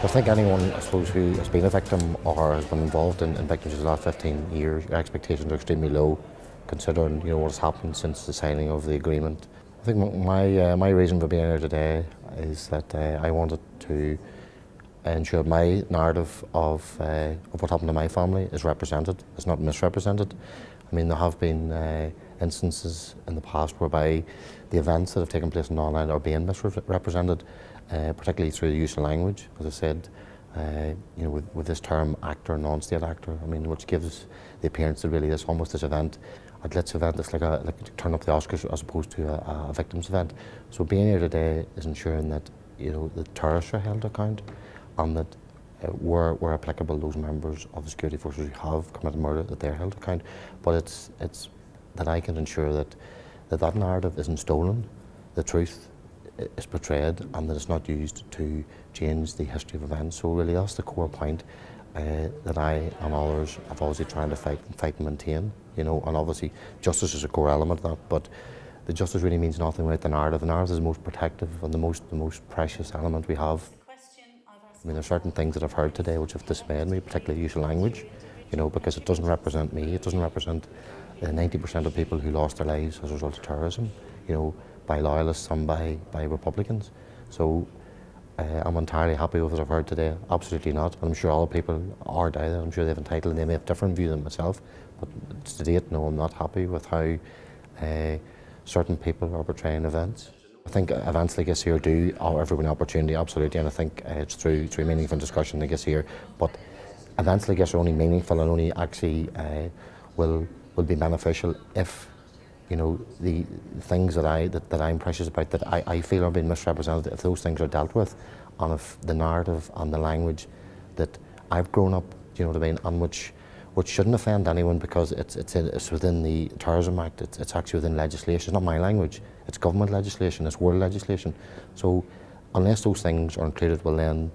I think anyone, I suppose, who has been a victim or has been involved in victims in the last 15 years, your expectations are extremely low, considering what has happened since the signing of the agreement. I think my reason for being here today is that I wanted to ensure my narrative of what happened to my family is represented, is not misrepresented. I mean, there have been instances in the past whereby the events that have taken place in online are being misrepresented, particularly through the use of language, as I said, with this term actor, non-state actor, I mean, which gives the appearance of really almost this event, a glitz event that's like turn up the Oscars as opposed to a victims event. So being here today is ensuring that the terrorists are held to account, and that where applicable, those members of the security forces who have committed murder, that they're held to account. But it's that I can ensure that narrative isn't stolen, the truth is portrayed, and that it's not used to change the history of events. So really that's the core point that I and others have obviously trying to fight and maintain, and obviously justice is a core element of that, but the justice really means nothing without the narrative. The narrative is the most protective and the most precious element we have. I mean, there are certain things that I've heard today which have dismayed me, particularly the use of language, because it doesn't represent me, it doesn't represent 90% of people who lost their lives as a result of terrorism, by loyalists and by Republicans. So I'm entirely happy with what I've heard today. Absolutely not. I'm sure other people aren't either. I'm sure they have entitled and they may have a different view than myself. But to date, no, I'm not happy with how certain people are portraying events. I think events like this here do offer everyone an opportunity, absolutely, and I think it's through meaningful discussion like this here. But events like this are only meaningful and only actually will be beneficial if the things that I'm precious about, that I feel are being misrepresented, if those things are dealt with, and if the narrative and the language that I've grown up, and which shouldn't offend anyone because it's within the Terrorism Act, it's actually within legislation. It's not my language, it's government legislation, it's world legislation. So unless those things are included, well then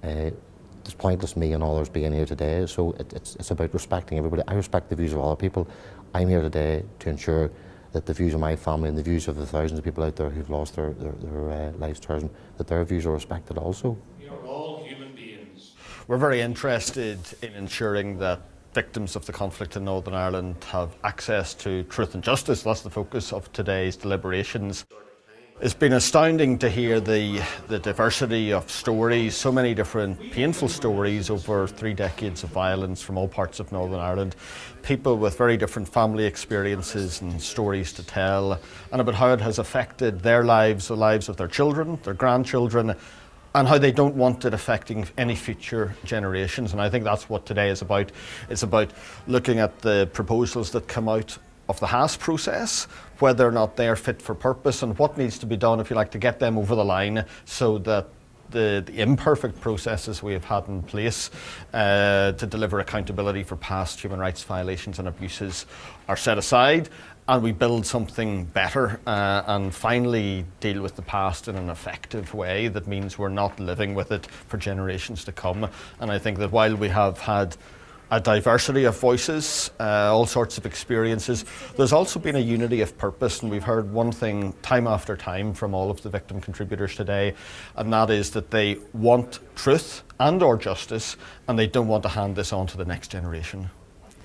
it's pointless me and others being here today. So it's about respecting everybody. I respect the views of other people. I'm here today to ensure that the views of my family and the views of the thousands of people out there who've lost their lives to terrorism, that their views are respected also. We are all human beings. We're very interested in ensuring that victims of the conflict in Northern Ireland have access to truth and justice. That's the focus of today's deliberations. It's been astounding to hear the diversity of stories, so many different painful stories over 3 decades of violence from all parts of Northern Ireland. People with very different family experiences and stories to tell, and about how it has affected their lives, the lives of their children, their grandchildren, and how they don't want it affecting any future generations. And I think that's what today is about. It's about looking at the proposals that come out of the Haas process, whether or not they're fit for purpose, and what needs to be done, if you like, to get them over the line so that the imperfect processes we have had in place to deliver accountability for past human rights violations and abuses are set aside, and we build something better and finally deal with the past in an effective way that means we're not living with it for generations to come. And I think that while we have had a diversity of voices, all sorts of experiences, there's also been a unity of purpose, and we've heard one thing time after time from all of the victim contributors today, and that is that they want truth and or justice, and they don't want to hand this on to the next generation.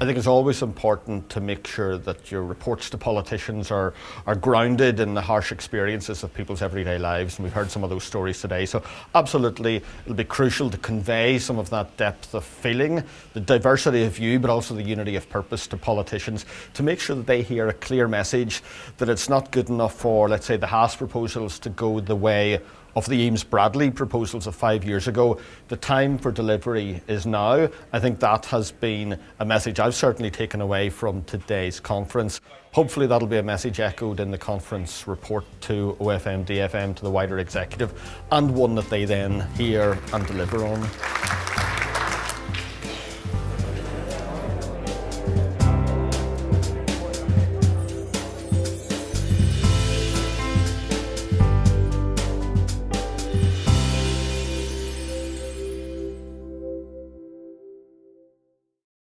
I think it's always important to make sure that your reports to politicians are grounded in the harsh experiences of people's everyday lives, and we've heard some of those stories today. So absolutely, it'll be crucial to convey some of that depth of feeling, the diversity of view, but also the unity of purpose to politicians, to make sure that they hear a clear message that it's not good enough for, let's say, the Haas proposals to go the way of the Eames-Bradley proposals of 5 years ago. The time for delivery is now. I think that has been a message I've certainly taken away from today's conference. Hopefully that'll be a message echoed in the conference report to OFM, DFM, to the wider executive, and one that they then hear and deliver on.